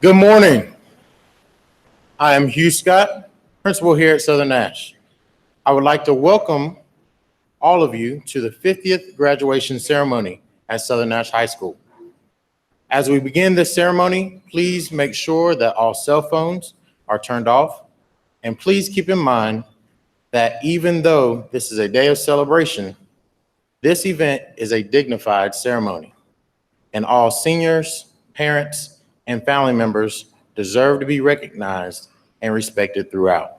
Good morning. I am Hugh Scott, principal here at Southern Nash. I would like to welcome all of you to the 50th graduation ceremony at Southern Nash High School. As we begin this ceremony, please make sure that all cell phones are turned off And please keep in mind that even though this is a day of celebration, this event is a dignified ceremony, and all seniors, parents, and family members deserve to be recognized and respected throughout.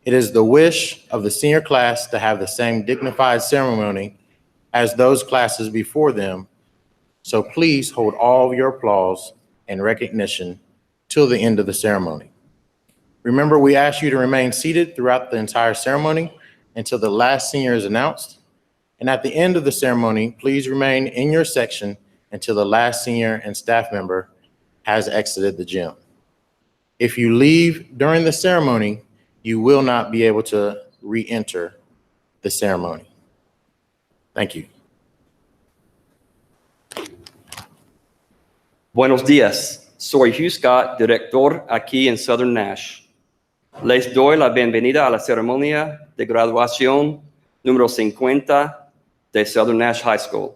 It is the wish of the senior class to have the same dignified ceremony as those classes before them, so please hold all of your applause and recognition till the end of the ceremony. Remember, we ask you to remain seated throughout the entire ceremony until the last senior is announced. And at the end of the ceremony, please remain in your section until the last senior and staff member has exited the gym. If you leave during the ceremony, you will not be able to re-enter the ceremony. Thank you. Buenos días, soy Hugh Scott, director aquí en Southern Nash. Les doy la bienvenida a la ceremonia de graduación número 50 de Southern Nash High School.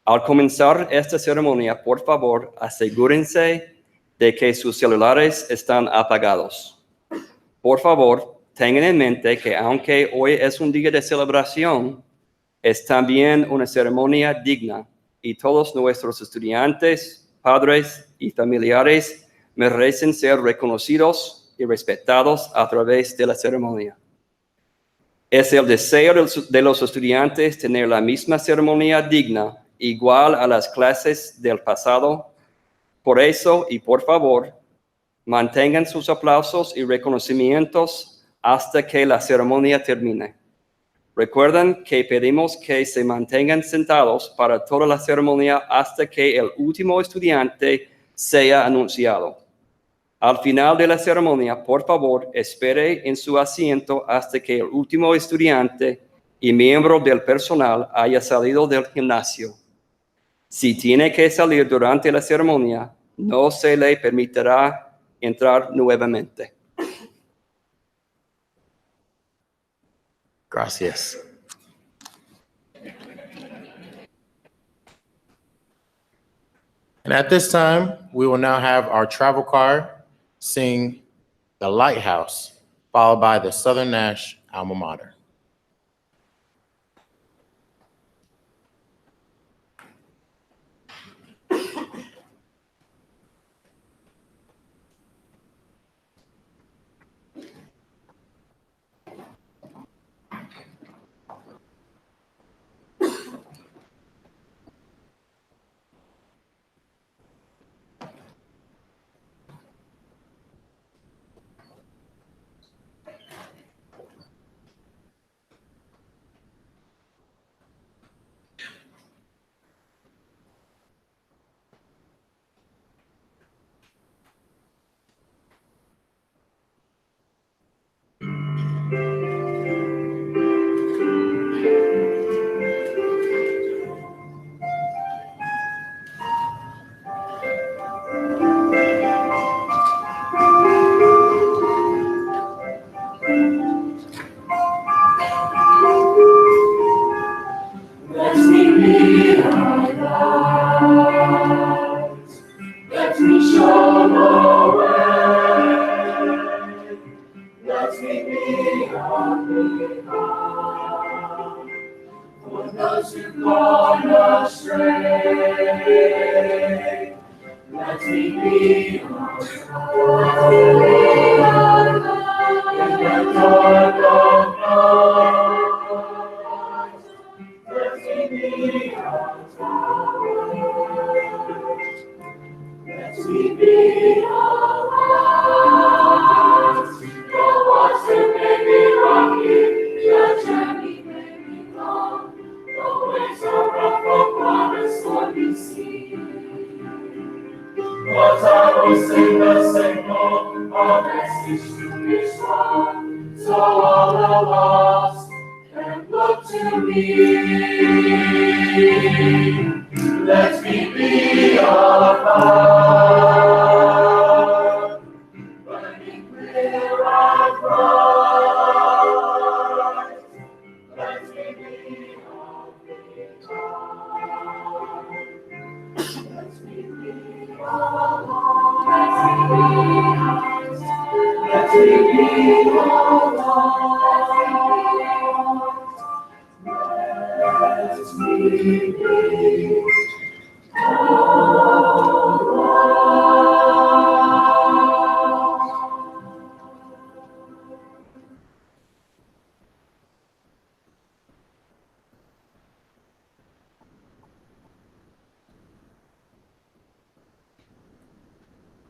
Al comenzar esta ceremonia, por favor, asegúrense de que sus celulares están apagados. Por favor, tengan en mente que aunque hoy es un día de celebración, es también una ceremonia digna y todos nuestros estudiantes, padres y familiares merecen ser reconocidos y respetados a través de la ceremonia. Es el deseo de los estudiantes tener la misma ceremonia digna, igual a las clases del pasado. Por eso y por favor, mantengan sus aplausos y reconocimientos hasta que la ceremonia termine. Recuerden que pedimos que se mantengan sentados para toda la ceremonia hasta que el último estudiante sea anunciado. Al final de la ceremonia, por favor, espere en su asiento hasta que el último estudiante y miembro del personal haya salido del gimnasio. Si tiene que salir durante la ceremonia, no se le permitirá entrar nuevamente. Gracias. And at this time, we will now have our travel choir sing The Lighthouse, followed by the Southern Nash alma mater.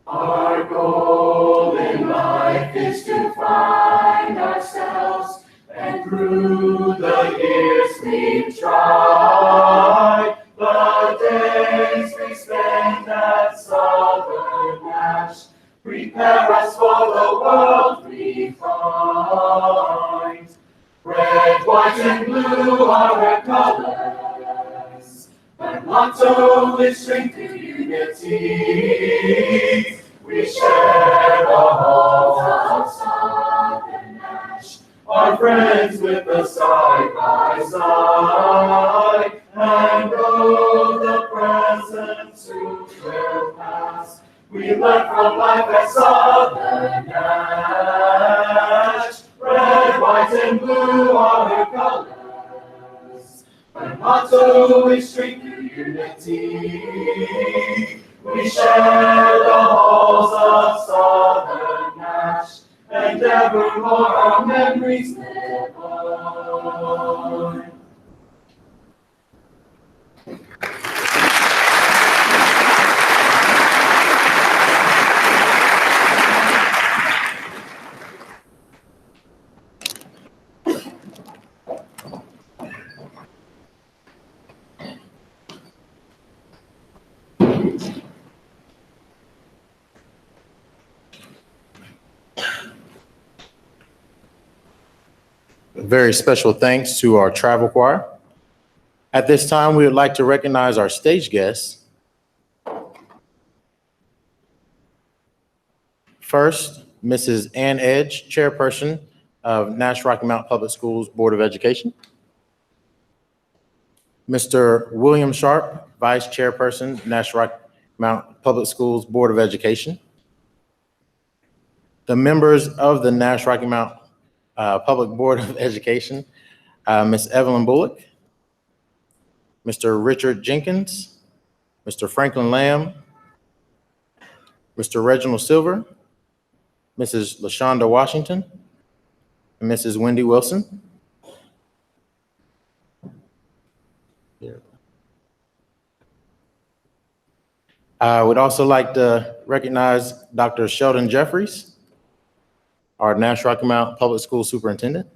Our goal in life is to find ourselves, and through the years we've tried. The days we spend at Southern Nash prepare us for the world we find. Red, white, and blue are our colors. Our motto is strength through unity. We share the halls of Southern Nash, our friends with us side by side. And though the present soon will pass, we learn from life at Southern Nash. Red, white, and blue are our colors. Our motto is strength through unity. We share the halls of Southern Nash, and evermore our memories live on. A very special thanks to our travel choir. At this time, we would like to recognize our stage guests. First, Mrs. Ann Edge, Chairperson of Nash-Rocky Mount Public Schools Board of Education. Mr. William Sharp, Vice Chairperson, Nash-Rocky Mount Public Schools Board of Education. The members of the Nash-Rocky Mount Public Board of Education, Ms. Evelyn Bullock, Mr. Richard Jenkins, Mr. Franklin Lamb, Mr. Reginald Silver, Mrs. LaShonda Washington, and Mrs. Wendy Wilson. I would also like to recognize Dr. Sheldon Jeffries, our Nash-Rocky Mount Public School Superintendent,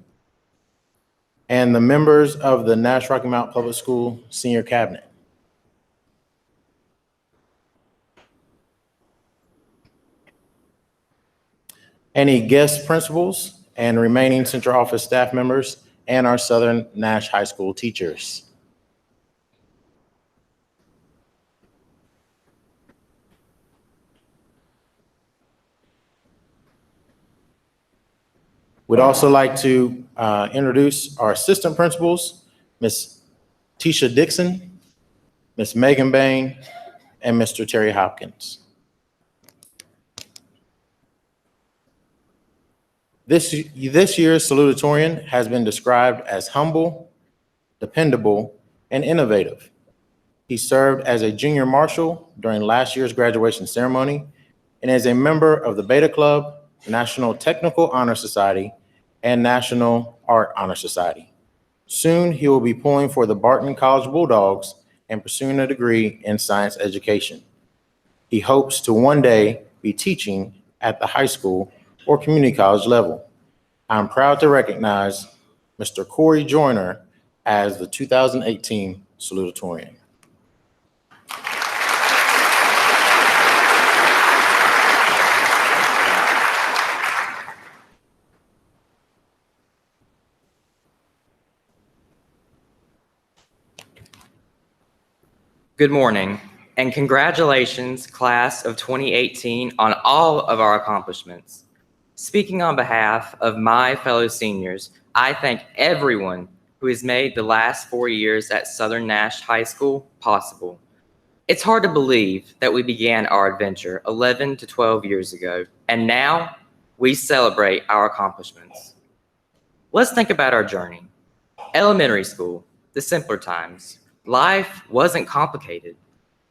and the members of the Nash-Rocky Mount Public School Senior Cabinet. Any guest principals and remaining central office staff members and our Southern Nash High School teachers. We'd also like to introduce our assistant principals, Ms. Tisha Dixon, Ms. Megan Bain, and Mr. Terry Hopkins. This year's Salutatorian has been described as humble, dependable, and innovative. He served as a junior marshal during last year's graduation ceremony and is a member of the Beta Club, National Technical Honor Society, and National Art Honor Society. Soon, he will be pulling for the Barton College Bulldogs and pursuing a degree in science education. He hopes to one day be teaching at the high school or community college level. I'm proud to recognize Mr. Corey Joyner as the 2018 Salutatorian. Good morning, and congratulations, class of 2018, on all of our accomplishments. Speaking on behalf of my fellow seniors, I thank everyone who has made the last 4 years at Southern Nash High School possible. It's hard to believe that we began our adventure 11 to 12 years ago, and now we celebrate our accomplishments. Let's think about our journey. Elementary school, the simpler times. Life wasn't complicated.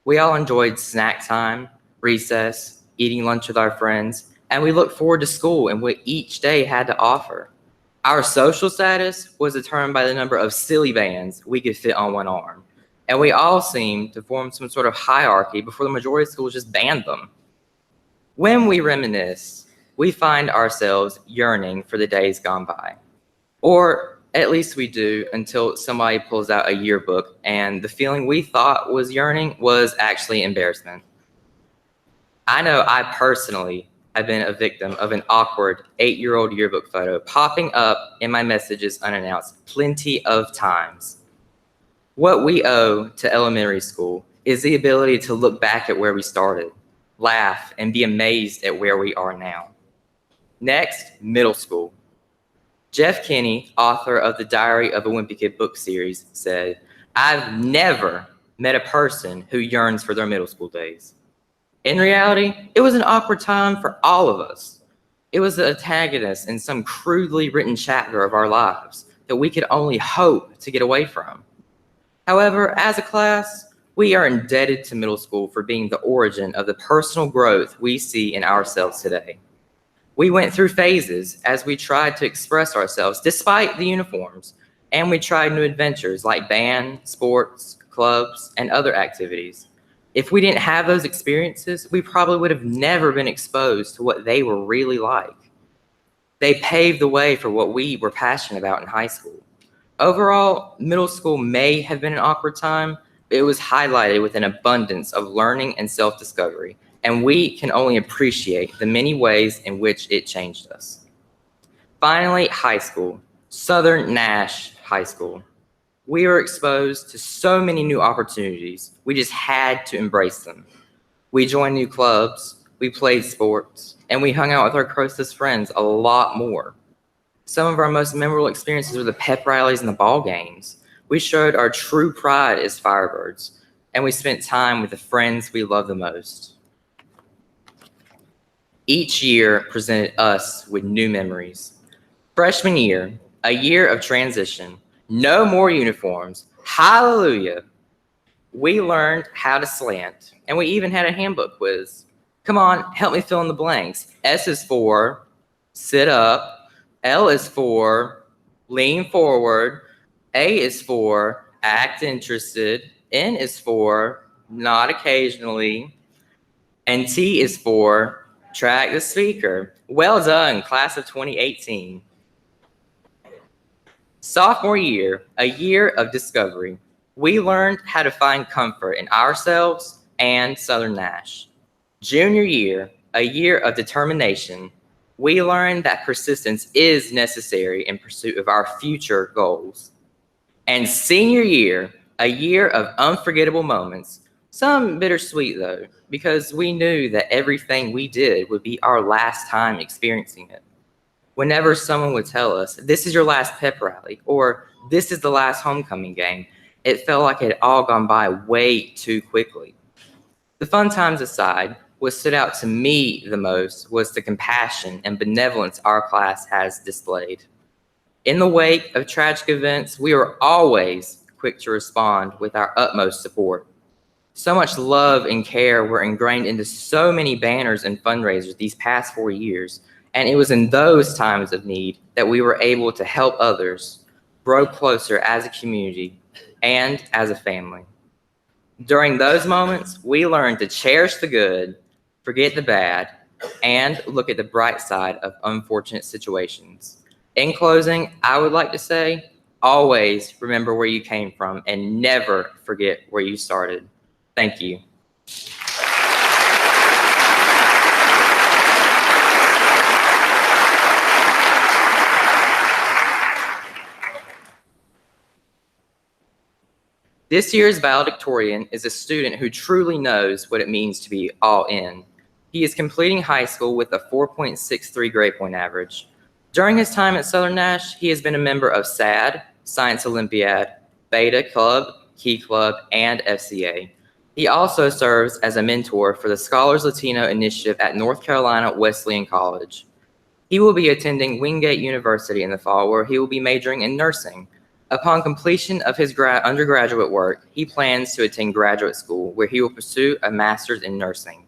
We all enjoyed snack time, recess, eating lunch with our friends, and we looked forward to school and what each day had to offer. Our social status was determined by the number of silly bands we could fit on one arm, and we all seemed to form some sort of hierarchy before the majority of schools just banned them. When we reminisce, we find ourselves yearning for the days gone by. Or at least we do until somebody pulls out a yearbook and the feeling we thought was yearning was actually embarrassment. I know I personally have been a victim of an awkward 8-year-old yearbook photo popping up in my messages unannounced plenty of times. What we owe to elementary school is the ability to look back at where we started, laugh, and be amazed at where we are now. Next, middle school. Jeff Kinney, author of the Diary of a Wimpy Kid book series, said, "I've never met a person who yearns for their middle school days." In reality, it was an awkward time for all of us. It was the antagonist in some crudely written chapter of our lives that we could only hope to get away from. However, as a class, we are indebted to middle school for being the origin of the personal growth we see in ourselves today. We went through phases as we tried to express ourselves despite the uniforms, and we tried new adventures like band, sports, clubs, and other activities. If we didn't have those experiences, we probably would have never been exposed to what they were really like. They paved the way for what we were passionate about in high school. Overall, middle school may have been an awkward time, but it was highlighted with an abundance of learning and self-discovery, and we can only appreciate the many ways in which it changed us. Finally, high school, Southern Nash High School. We were exposed to so many new opportunities. We just had to embrace them. We joined new clubs, we played sports, and we hung out with our closest friends a lot more. Some of our most memorable experiences were the pep rallies and the ball games. We showed our true pride as Firebirds, and we spent time with the friends we love the most. Each year presented us with new memories. Freshman year, a year of transition, no more uniforms, hallelujah. We learned how to slant, and we even had a handbook quiz. Come on, help me fill in the blanks. S is for sit up, L is for lean forward, A is for act interested, N is for not occasionally, and T is for track the speaker. Well done, class of 2018. Sophomore year, a year of discovery. We learned how to find comfort in ourselves and Southern Nash. Junior year, a year of determination. We learned that persistence is necessary in pursuit of our future goals. And senior year, a year of unforgettable moments. Some bittersweet though, because we knew that everything we did would be our last time experiencing it. Whenever someone would tell us, "This is your last pep rally," or "This is the last homecoming game," it felt like it had all gone by way too quickly. The fun times aside, what stood out to me the most was the compassion and benevolence our class has displayed. In the wake of tragic events, we were always quick to respond with our utmost support. So much love and care were ingrained into so many banners and fundraisers these past 4 years, and it was in those times of need that we were able to help others grow closer as a community and as a family. During those moments, we learned to cherish the good, forget the bad, and look at the bright side of unfortunate situations. In closing, I would like to say, always remember where you came from and never forget where you started. Thank you. This year's valedictorian is a student who truly knows what it means to be all in. He is completing high school with a 4.63 grade point average. During his time at Southern Nash, he has been a member of SAD, Science Olympiad, Beta Club, Key Club, and FCA. He also serves as a mentor for the Scholars Latino Initiative at North Carolina Wesleyan College. He will be attending Wingate University in the fall, where he will be majoring in nursing. Upon completion of his undergraduate work, he plans to attend graduate school, where he will pursue a master's in nursing.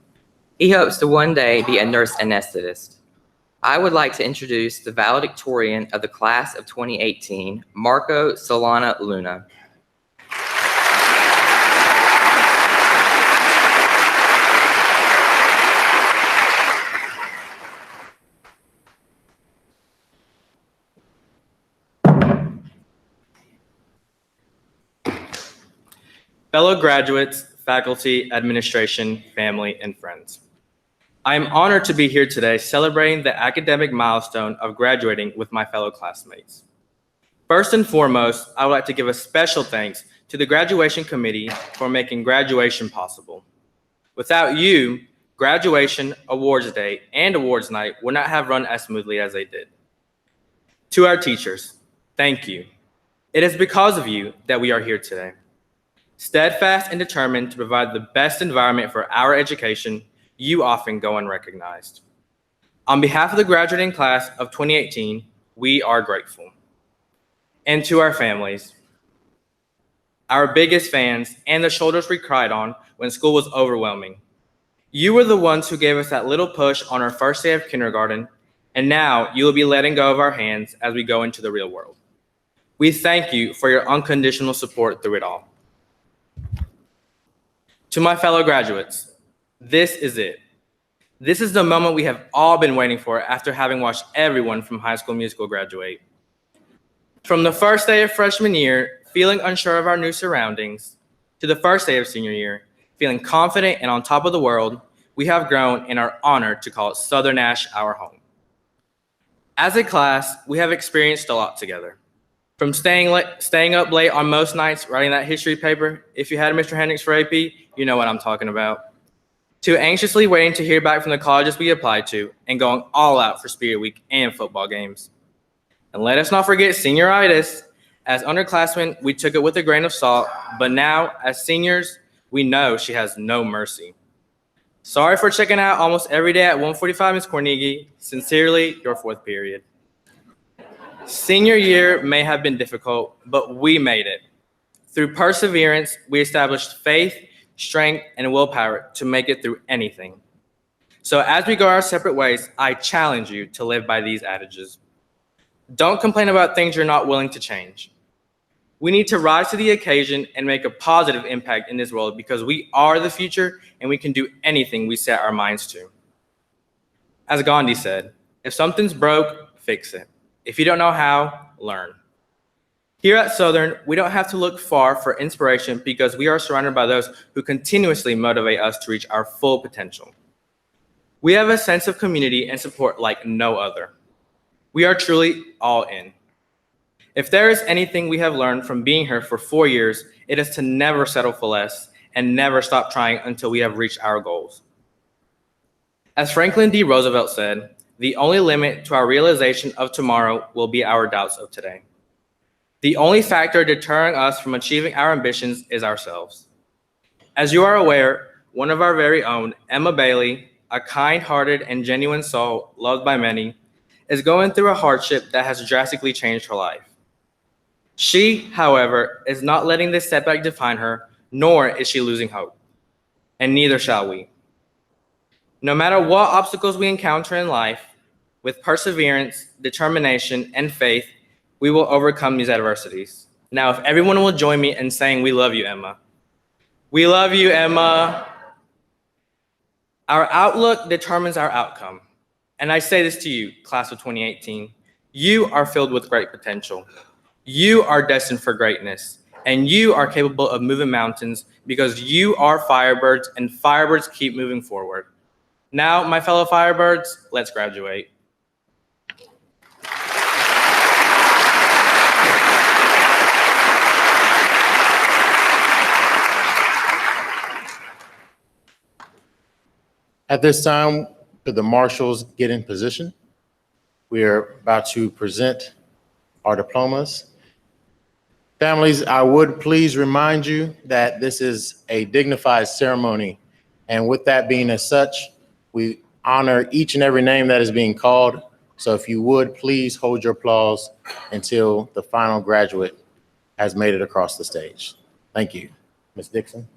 He hopes to one day be a nurse anesthetist. I would like to introduce the valedictorian of the class of 2018, Marco Solana Luna. Fellow graduates, faculty, administration, family, and friends. I am honored to be here today celebrating the academic milestone of graduating with my fellow classmates. First and foremost, I would like to give a special thanks to the graduation committee for making graduation possible. Without you, graduation, awards day, and awards night would not have run as smoothly as they did. To our teachers, thank you. It is because of you that we are here today. Steadfast and determined to provide the best environment for our education, you often go unrecognized. On behalf of the graduating class of 2018, we are grateful. And to our families, our biggest fans, and the shoulders we cried on when school was overwhelming. You were the ones who gave us that little push on our first day of kindergarten, and now you will be letting go of our hands as we go into the real world. We thank you for your unconditional support through it all. To my fellow graduates, this is it. This is the moment we have all been waiting for after having watched everyone from High School Musical graduate. From the first day of freshman year, feeling unsure of our new surroundings, to the first day of senior year, feeling confident and on top of the world, we have grown and are honored to call Southern Nash our home. As a class, we have experienced a lot together. From staying up late on most nights writing that history paper, if you had Mr. Hendricks for AP, you know what I'm talking about, to anxiously waiting to hear back from the colleges we applied to and going all out for Spirit Week and football games. And let us not forget senioritis. As underclassmen, we took it with a grain of salt, but now, as seniors, we know she has no mercy. Sorry for checking out almost every day at 1:45, Ms. Cornigi. Sincerely, your fourth period. Senior year may have been difficult, but we made it. Through perseverance, we established faith, strength, and willpower to make it through anything. So as we go our separate ways, I challenge you to live by these adages. Don't complain about things you're not willing to change. We need to rise to the occasion and make a positive impact in this world because we are the future and we can do anything we set our minds to. As Gandhi said, if something's broke, fix it. If you don't know how, learn. Here at Southern, we don't have to look far for inspiration because we are surrounded by those who continuously motivate us to reach our full potential. We have a sense of community and support like no other. We are truly all in. If there is anything we have learned from being here for 4 years, it is to never settle for less and never stop trying until we have reached our goals. As Franklin D. Roosevelt said, the only limit to our realization of tomorrow will be our doubts of today. The only factor deterring us from achieving our ambitions is ourselves. As you are aware, one of our very own, Emma Bailey, a kind-hearted and genuine soul loved by many, is going through a hardship that has drastically changed her life. She, however, is not letting this setback define her, nor is she losing hope. And neither shall we. No matter what obstacles we encounter in life, with perseverance, determination, and faith, we will overcome these adversities. Now, if everyone will join me in saying, we love you, Emma. We love you, Emma. Our outlook determines our outcome. And I say this to you, class of 2018, you are filled with great potential. You are destined for greatness, and you are capable of moving mountains because you are Firebirds, and Firebirds keep moving forward. Now, my fellow Firebirds, let's graduate. At this time, could the marshals get in position? We are about to present our diplomas. Families, I would please remind you that this is a dignified ceremony. And with that being as such, we honor each and every name that is being called. So if you would, please hold your applause until the final graduate has made it across the stage. Thank you. Ms. Dixon.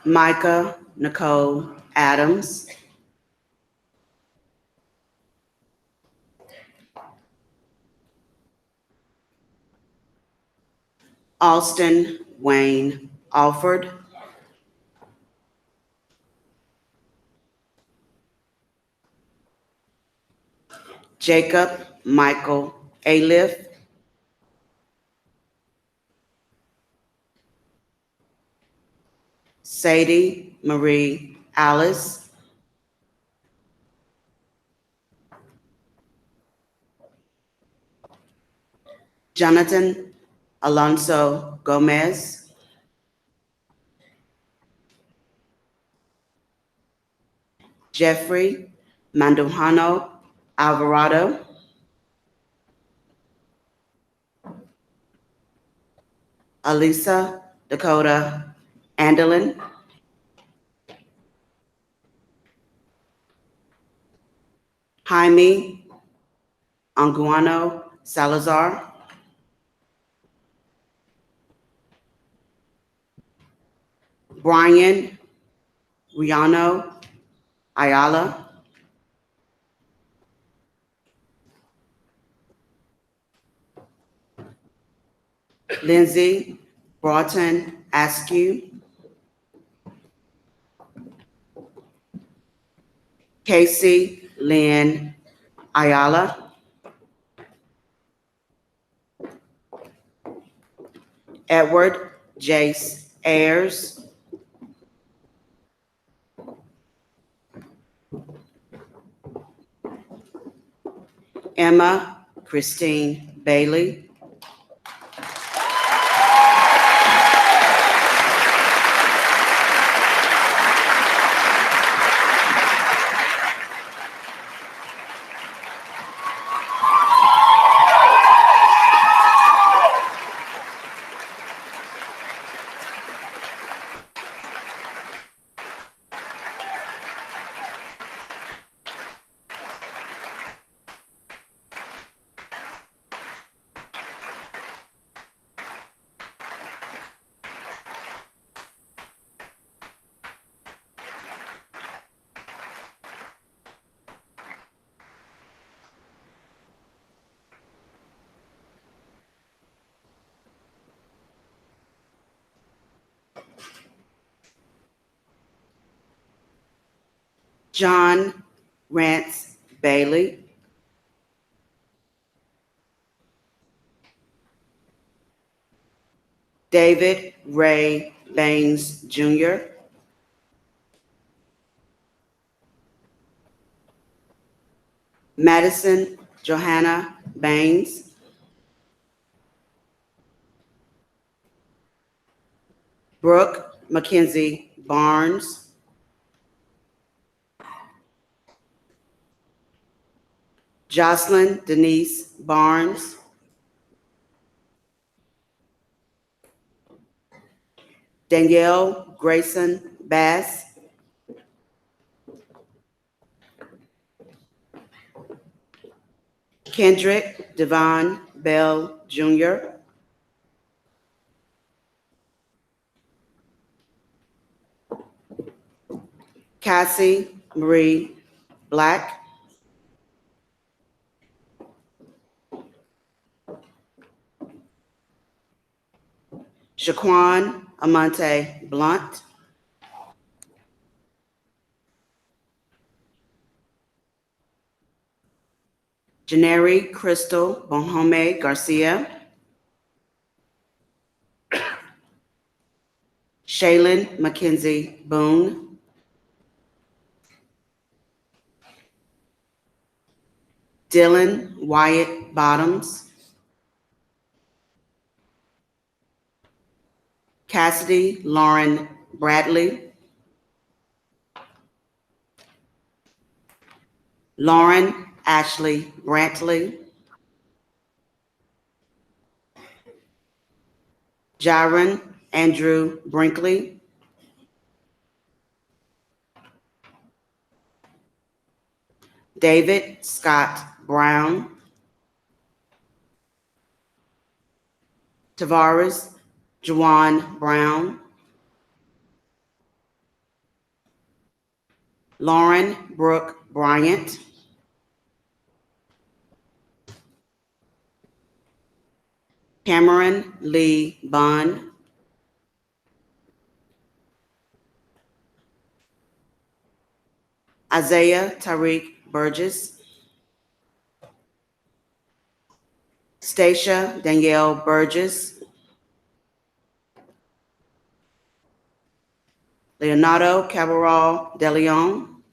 Micah Nicole Adams. Austin Wayne Alford. Jacob Michael Aliff. Sadie Marie Alice. Jonathan Alonso Gomez. Jeffrey Mandujano Alvarado. Alisa Dakota Andelin. Jaime Anguano Salazar. Brian Riano Ayala. Lindsay Broughton Askew. Casey Lynn Ayala. Edward Jace Ayers. Emma Christine Bailey. John Rance Bailey. David Ray Baines Jr. Madison Johanna Baines. Brooke Mackenzie Barnes. Jocelyn Denise Barnes. Danielle Grayson Bass. Kendrick Devon Bell Jr. Cassie Marie Black. Shaquan Amante Blunt, Janeri Crystal Bonhome Garcia, Shaylin Mackenzie Boone, Dylan Wyatt Bottoms, Cassidy Lauren Bradley, Lauren Ashley Brantley, Jaron Andrew Brinkley, David Scott Brown, Tavares Juwan Brown, Lauren Brooke Bryant, Cameron Lee Bunn, Isaiah Tariq Burgess, Stacia Danielle Burgess, Leonardo Cabral De Leon,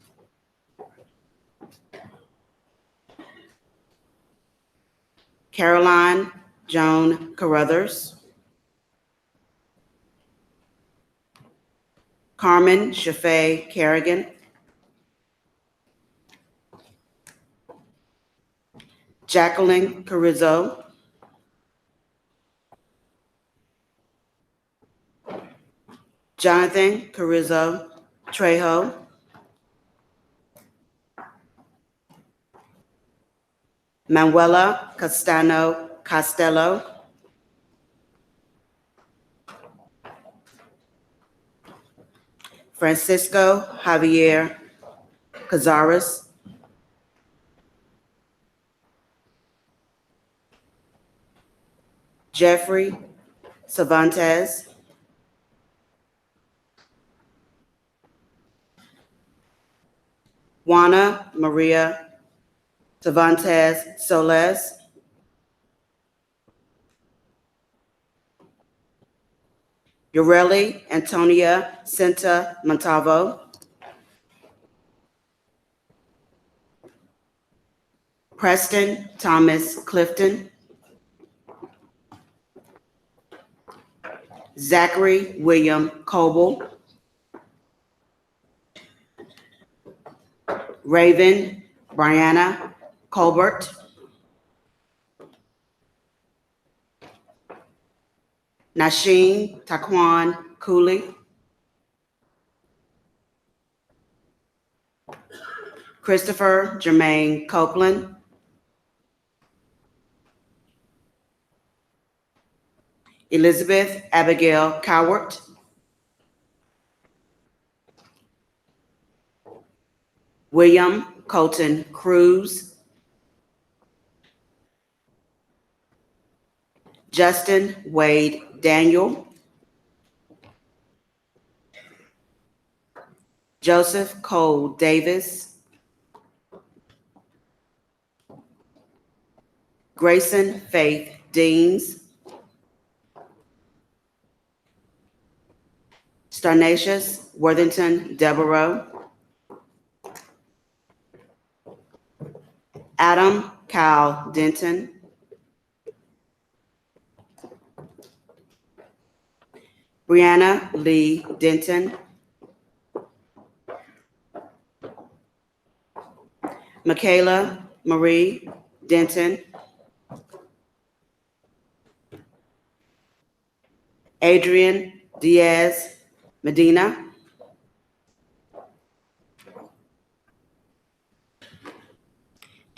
Caroline Joan Carruthers, Carmen Shafay Kerrigan, Jacqueline Carrizo, Jonathan Carrizo Trejo, Manuela Castano Costello, Francisco Javier Cazares, Jeffrey Cervantes, Juana Maria Cervantes Soles, Ureli Antonia Cinta Montavo, Preston Thomas Clifton, Zachary William Coble, Raven Brianna Colbert, Nasheen Taquan Cooley, Christopher Jermaine Copeland, Elizabeth Abigail Cowart, William Colton Cruz, Justin Wade Daniel, Joseph Cole Davis, Grayson Faith Deans, Starnatius Worthington Devereaux, Adam Kyle Denton, Brianna Lee Denton, Michaela Marie Denton, Adrian Diaz Medina,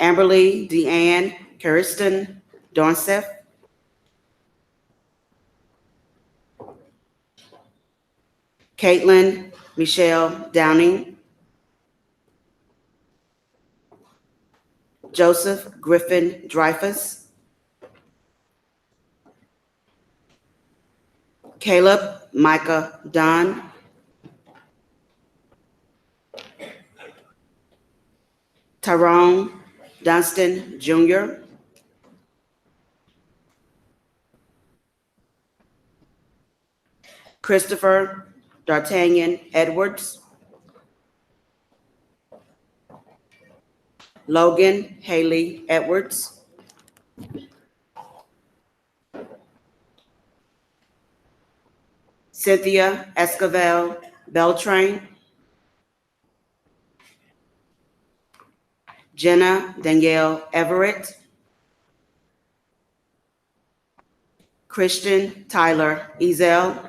Amberly Deanne Kirsten Dornseth, Caitlin Michelle Downing, Joseph Griffin Dreyfus, Caleb Micah Dunn. Tyrone Dunstan Jr. Christopher D'Artagnan Edwards. Logan Haley Edwards. Cynthia Escovel Beltrain. Jenna Danielle Everett. Christian Tyler Ezel.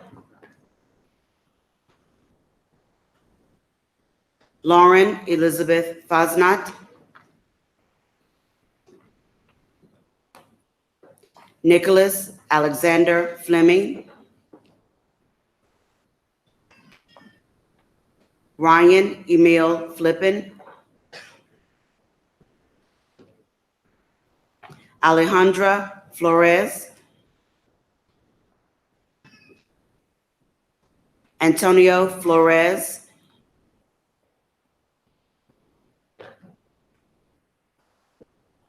Lauren Elizabeth Fosnot. Nicholas Alexander Fleming. Ryan Emil Flippin. Alejandra Flores. Antonio Flores.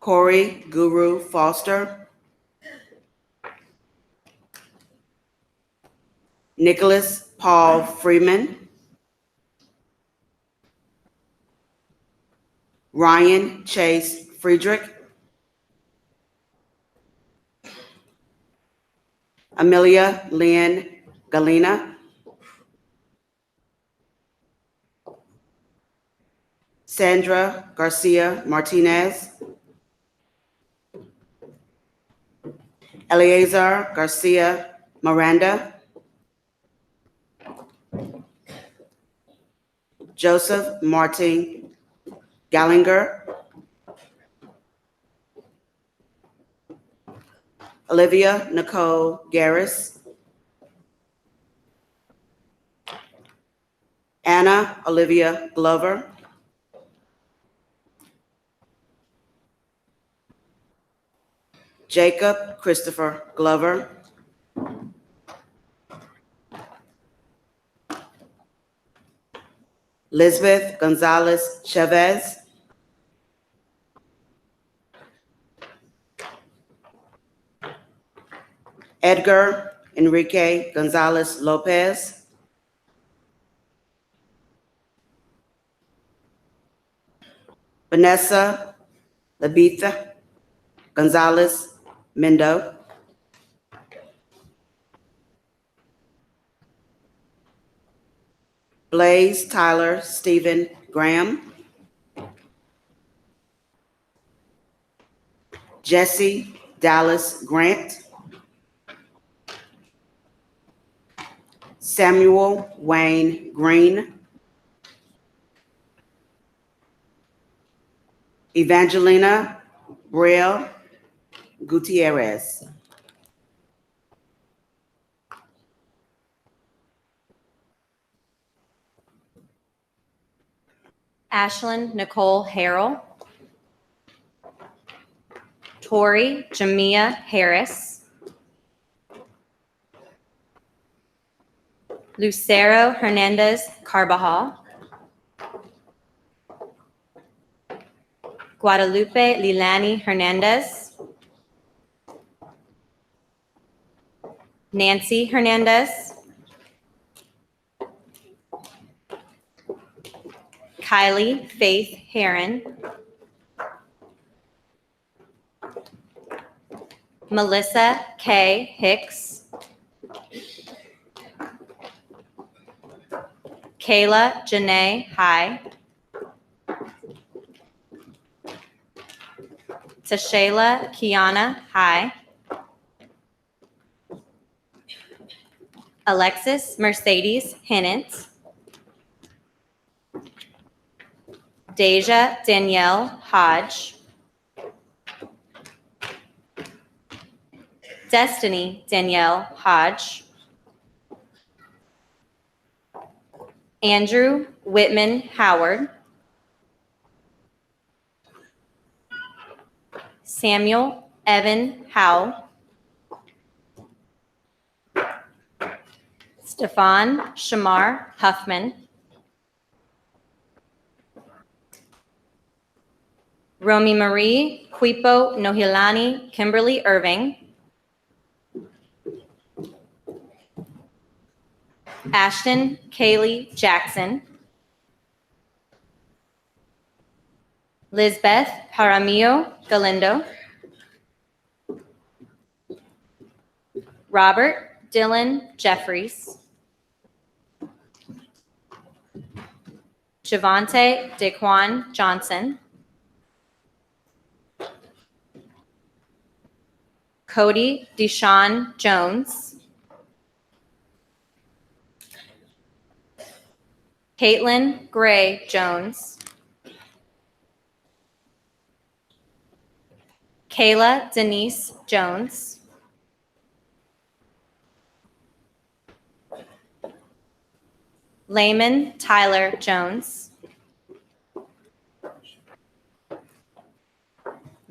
Corey Guru Foster. Nicholas Paul Freeman. Ryan Chase Friedrich. Amelia Lynn Galena. Sandra Garcia Martinez. Eleazar Garcia Miranda. Joseph Martin Gallinger. Olivia Nicole Garris. Anna Olivia Glover. Jacob Christopher Glover. Lisbeth Gonzalez Chavez. Edgar Enrique Gonzalez Lopez. Vanessa Labitha Gonzalez Mendo. Blaze Tyler Stephen Graham. Jesse Dallas Grant. Samuel Wayne Green. Evangelina Brielle Gutierrez. Ashlyn Nicole Harrell. Tori Jamia Harris. Lucero Hernandez Carbajal. Guadalupe Lilani Hernandez. Nancy Hernandez. Kylie Faith Heron. Melissa K. Hicks. Kayla Janae High. Tashayla Kiana High. Alexis Mercedes Hennant. Deja Danielle Hodge. Destiny Danielle Hodge. Andrew Whitman Howard. Samuel Evan Howell. Stefan Shamar Huffman. Romy Marie Quipo Nohilani Kimberly Irving. Ashton Kaylee Jackson. Lizbeth Paramio Galindo. Robert Dylan Jeffries. Javante Daquan Johnson. Cody Deshawn Jones. Caitlin Gray Jones. Kayla Denise Jones. Layman Tyler Jones.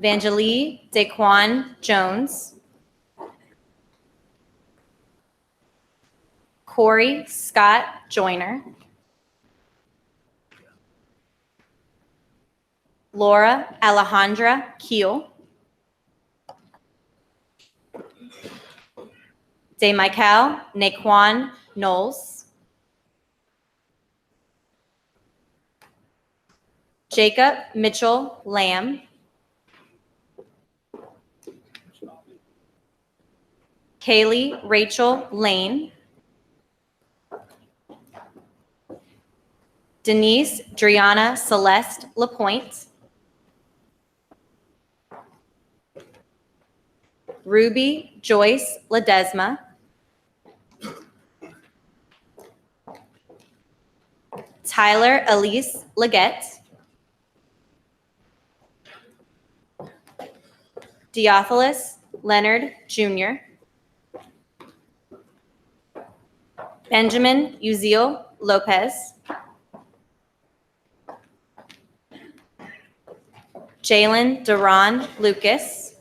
Vangelie Daquan Jones. Corey Scott Joyner. Laura Alejandra Keel. De Michael Naquan Knowles. Jacob Mitchell Lamb. Kaylee Rachel Lane. Denise Driana Celeste Lapointe. Ruby Joyce Ledesma. Tyler Elise Leggett. Theophilus Leonard Jr. Benjamin Uziel Lopez. Jalen Duran Lucas.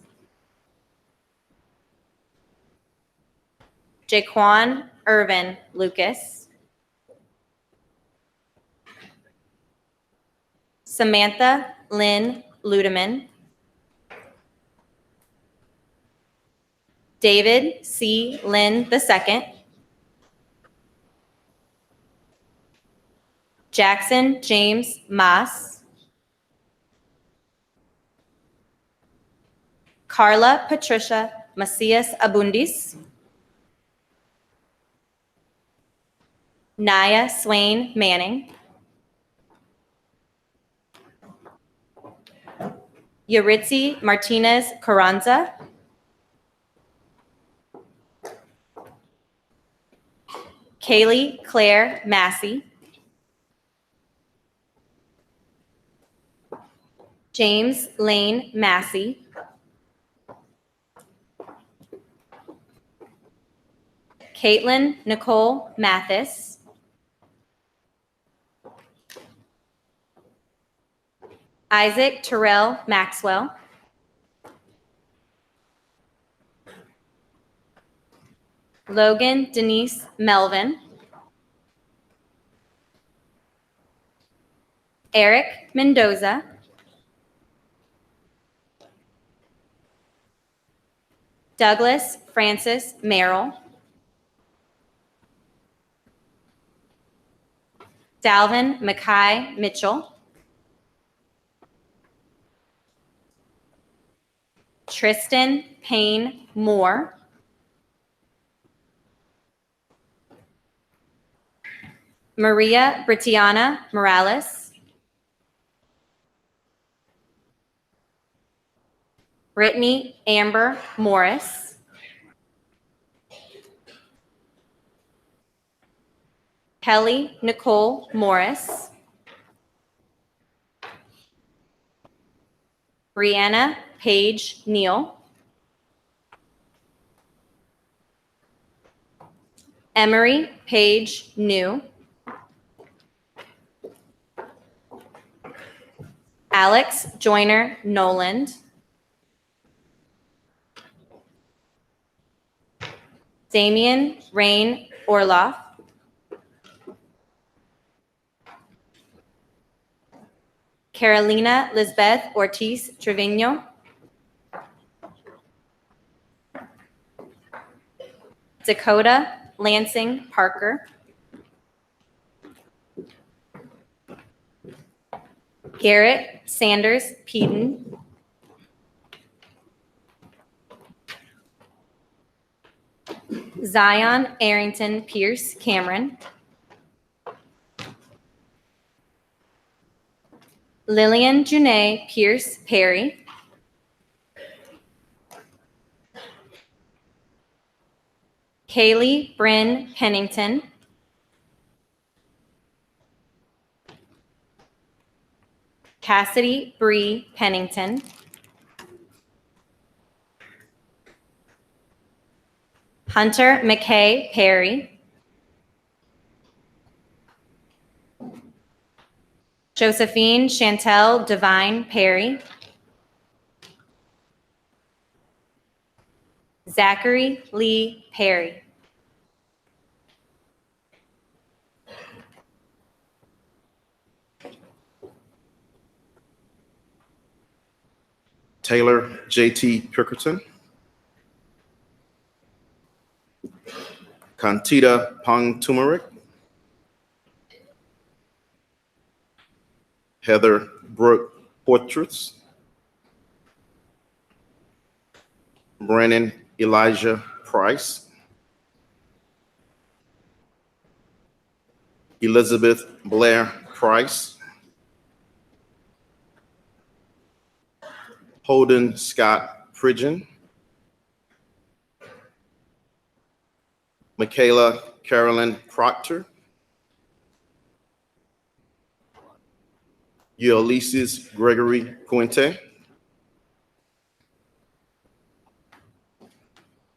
Jaquan Irvin Lucas. Samantha Lynn Ludeman. David C. Lynn II. Jackson James Maas. Carla Patricia Macias Abundis. Naya Swain Manning. Yaritzi Martinez Carranza. Kaylee Claire Massey. James Lane Massey. Caitlin Nicole Mathis. Isaac Terrell Maxwell. Logan Denise Melvin. Eric Mendoza. Douglas Francis Merrill. Dalvin Mackay Mitchell. Tristan Payne Moore. Maria Britiana Morales. Brittany Amber Morris. Kelly Nicole Morris. Brianna Paige Neal. Emery Paige New. Alex Joyner Noland. Damian Rain Orloff. Carolina Lisbeth Ortiz Trevino. Dakota Lansing Parker. Garrett Sanders Peden. Zion Arrington Pierce Cameron. Lillian Janae Pierce Perry. Kaylee Bryn Pennington. Cassidy Bree Pennington. Hunter McKay Perry. Josephine Chantel Devine Perry. Zachary Lee Perry. Taylor J.T. Pickerton. Kantita Pong Turmeric. Heather Brooke Portraits. Brandon Elijah Price. Elizabeth Blair Price. Holden Scott Pridgeon. Michaela Carolyn Proctor. Ulysses Gregory Puente.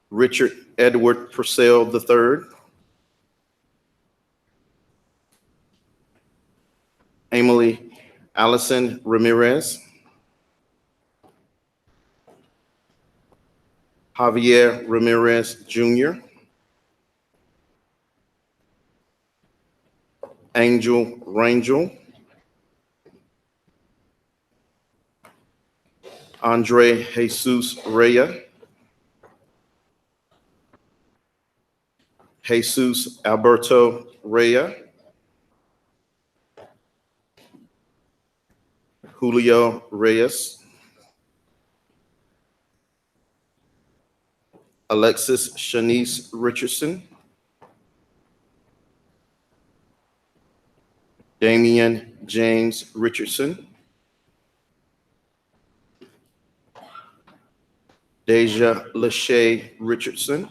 Richard Edward Purcell III. Emily Allison Ramirez. Javier Ramirez Jr. Angel Rangel. Andre Jesus Reyes. Jesus Alberto Reyes. Julio Reyes. Alexis Shanice Richardson. Damian James Richardson. Deja Lachey Richardson.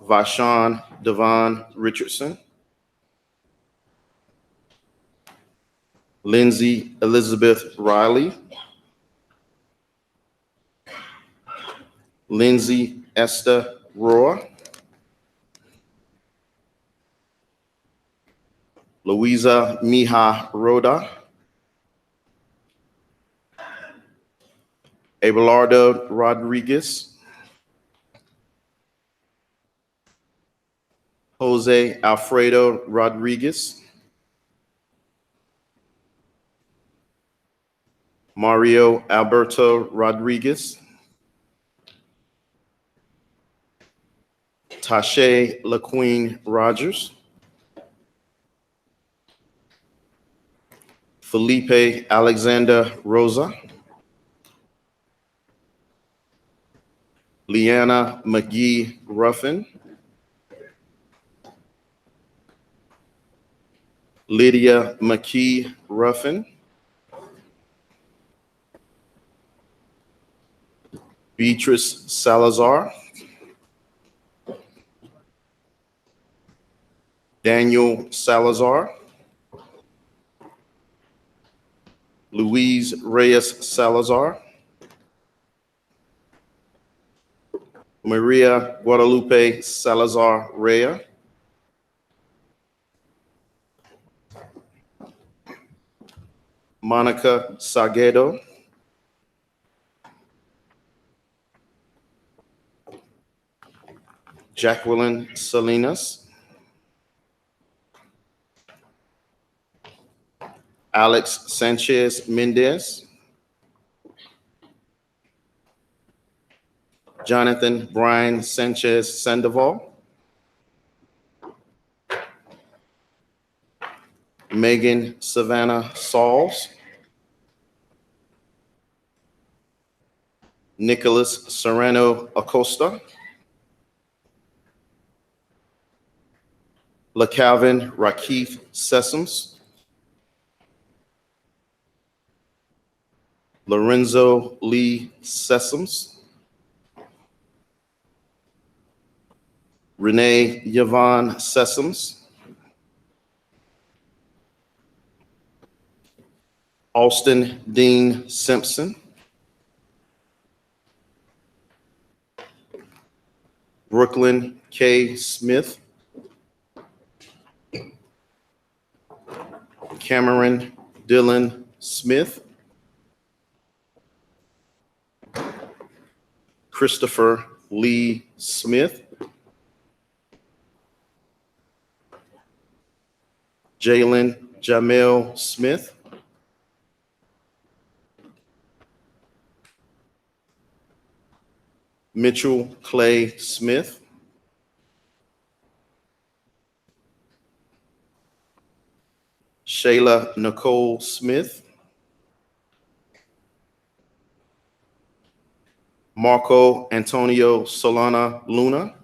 Vashawn Devon Richardson. Lindsay Elizabeth Riley. Lindsay Esther Rohr. Louisa Mija Roda. Abelardo Rodriguez. Jose Alfredo Rodriguez. Mario Alberto Rodriguez. Tashay LaQueen Rogers. Felipe Alexander Rosa. Leanna McGee Ruffin. Lydia McKee Ruffin. Beatrice Salazar. Daniel Salazar. Louise Reyes Salazar. Maria Guadalupe Salazar Rea. Monica Sagedo. Jacqueline Salinas. Alex Sanchez Mendez, Jonathan Brian Sanchez Sandoval, Megan Savannah Sauls, Nicholas Serrano Acosta, LaCalvin Rakeith Sessoms, Lorenzo Lee Sessoms, Renee Yvonne Sessoms, Austin Dean Simpson, Brooklyn K. Smith, Cameron Dylan Smith, Christopher Lee Smith, Jalen Jamel Smith, Mitchell Clay Smith, Shayla Nicole Smith, Marco Antonio Solana Luna,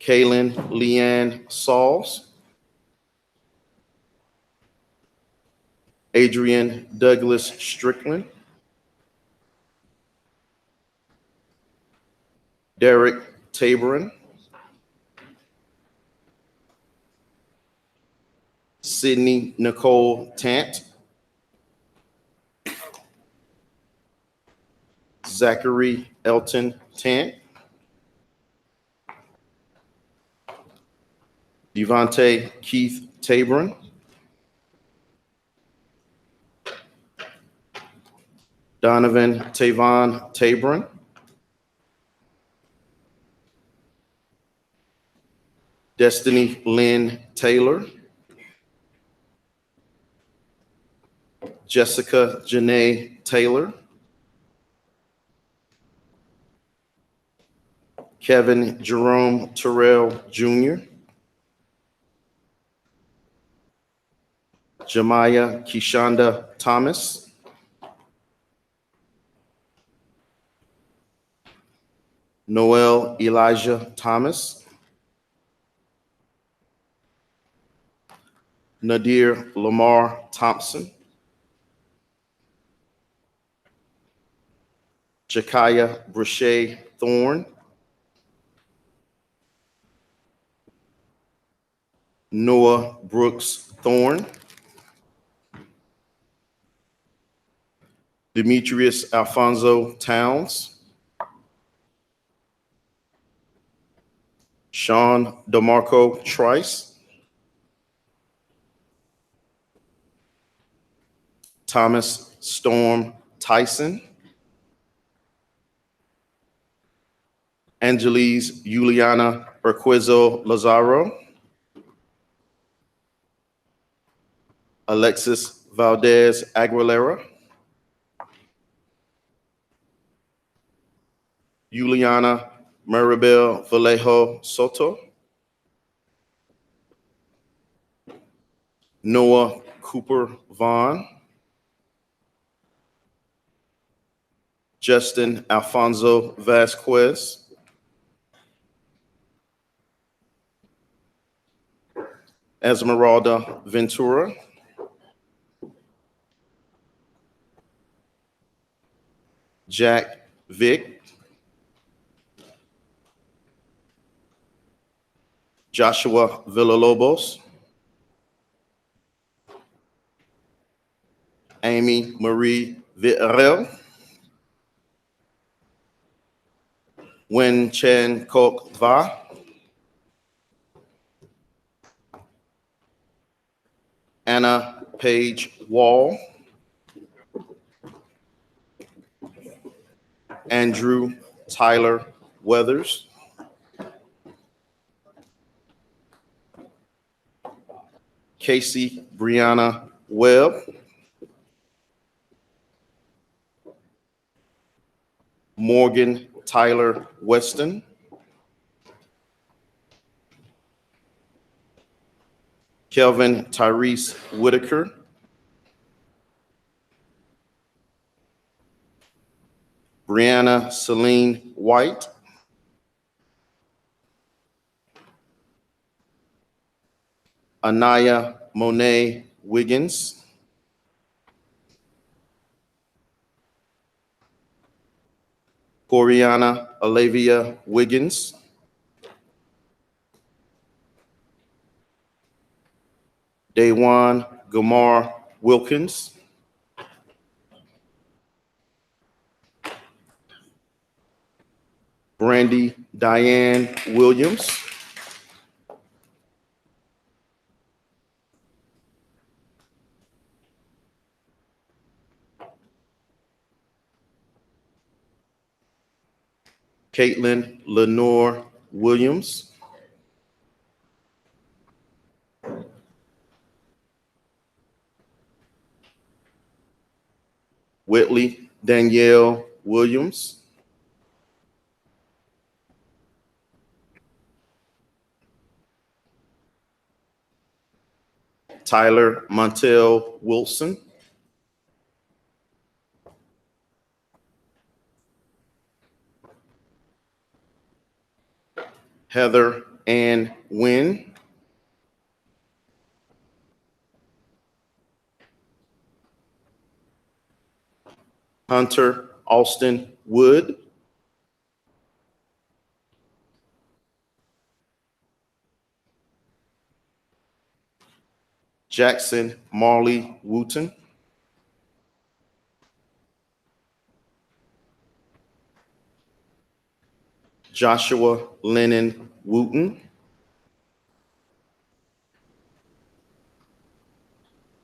Kaylin Leanne Sauls, Adrian Douglas Strickland, Derek Taborin, Sydney Nicole Tant, Zachary Elton Tant, Devontae Keith Taborin, Donovan Tavon Taborin, Destiny Lynn Taylor, Jessica Janae Taylor, Kevin Jerome Terrell Jr., Jemiah Keshonda Thomas, Noel Elijah Thomas, Nadir Lamar Thompson, Jakaya Brashay Thorne, Noah Brooks Thorne, Demetrius Alfonso Towns, Sean DeMarco Trice, Thomas Storm Tyson, Angelise Juliana Urquizo Lazaro, Alexis Valdez Aguilera, Juliana Maribel Vallejo Soto, Noah Cooper Vaughn, Justin Alfonso Vasquez, Esmeralda Ventura, Jack Vick, Joshua Villalobos, Amy Marie Villarreal, Wen Chen Kok Va, Anna Page Wall, Andrew Tyler Weathers, Casey Brianna Webb, Morgan Tyler Weston, Kelvin Tyrese Whitaker, Brianna Celine White, Anaya Monet Wiggins, Coriana Olivia Wiggins, Daywan Gamar Wilkins, Brandy Diane Williams, Caitlin Lenore Williams, Whitley Danielle Williams, Tyler Montel Wilson, Heather Ann Wynn, Hunter Austin Wood, Jackson Marley Wooten, Joshua Lennon Wooten,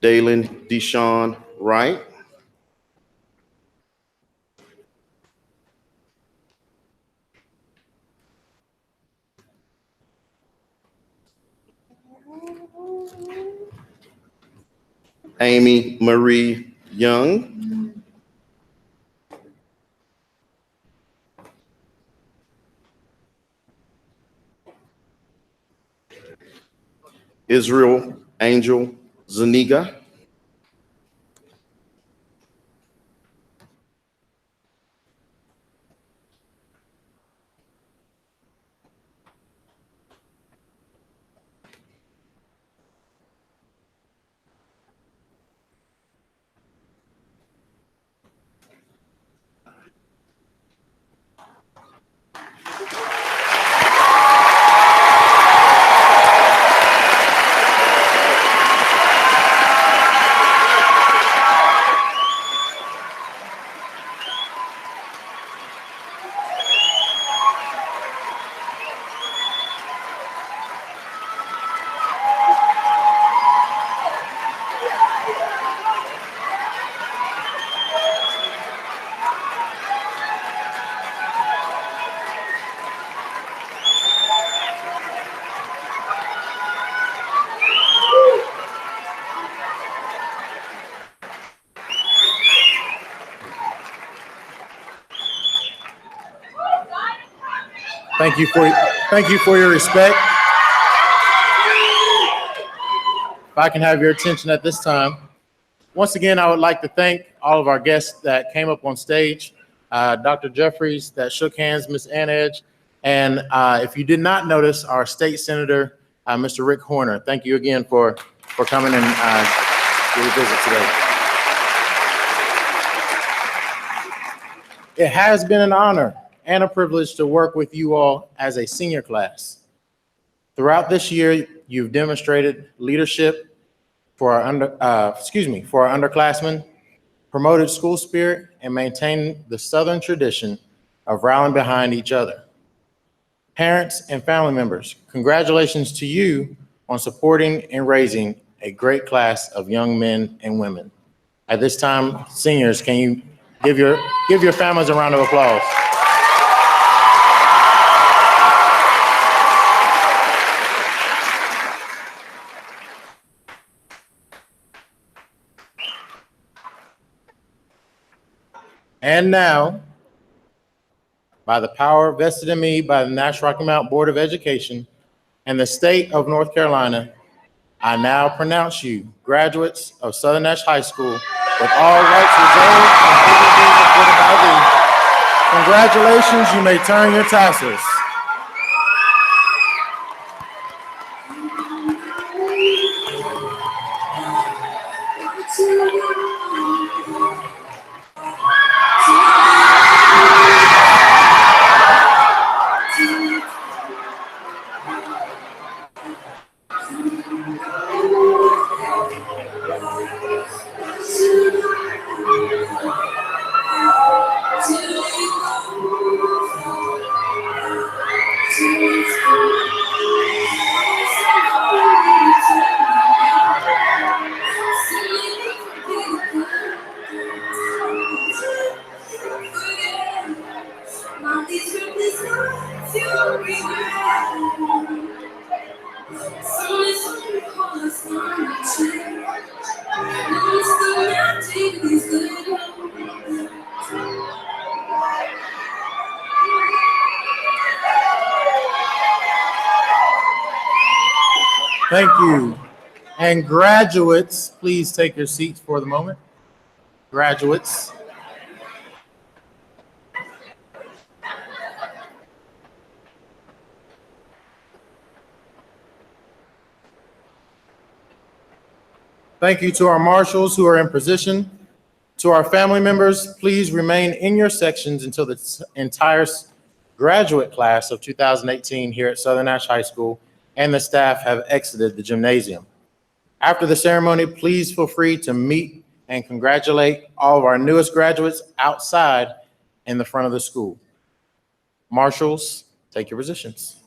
Dalen Deshawn Wright, Amy Marie Young, Israel Angel Zuniga, Thank you for your respect. If I can have your attention at this time. Once again, I would like to thank all of our guests that came up on stage, Dr. Jeffries that shook hands, Ms. Anedge, and if you did not notice, our state senator, Mr. Rick Horner. Thank you again for coming and do a visit today. It has been an honor and a privilege to work with you all as a senior class. Throughout this year, you've demonstrated leadership for our underclassmen, promoted school spirit, and maintained the Southern tradition of rallying behind each other. Parents and family members, congratulations to you on supporting and raising a great class of young men and women. At this time, seniors, can you give your families a round of applause? And now, by the power vested in me by the Nash-Rocky Mountain Board of Education and the state of North Carolina, I now pronounce you graduates of Southern Nash High School with all rights reserved and privileges afforded by thee. Congratulations, you may turn your tassels. Thank you. And graduates, please take your seats for the moment. Graduates. Thank you to our marshals who are in position. To our family members, please remain in your sections until the entire graduate class of 2018 here at Southern Nash High School and the staff have exited the gymnasium. After the ceremony, please feel free to meet and congratulate all of our newest graduates outside in the front of the school. Marshals, take your positions.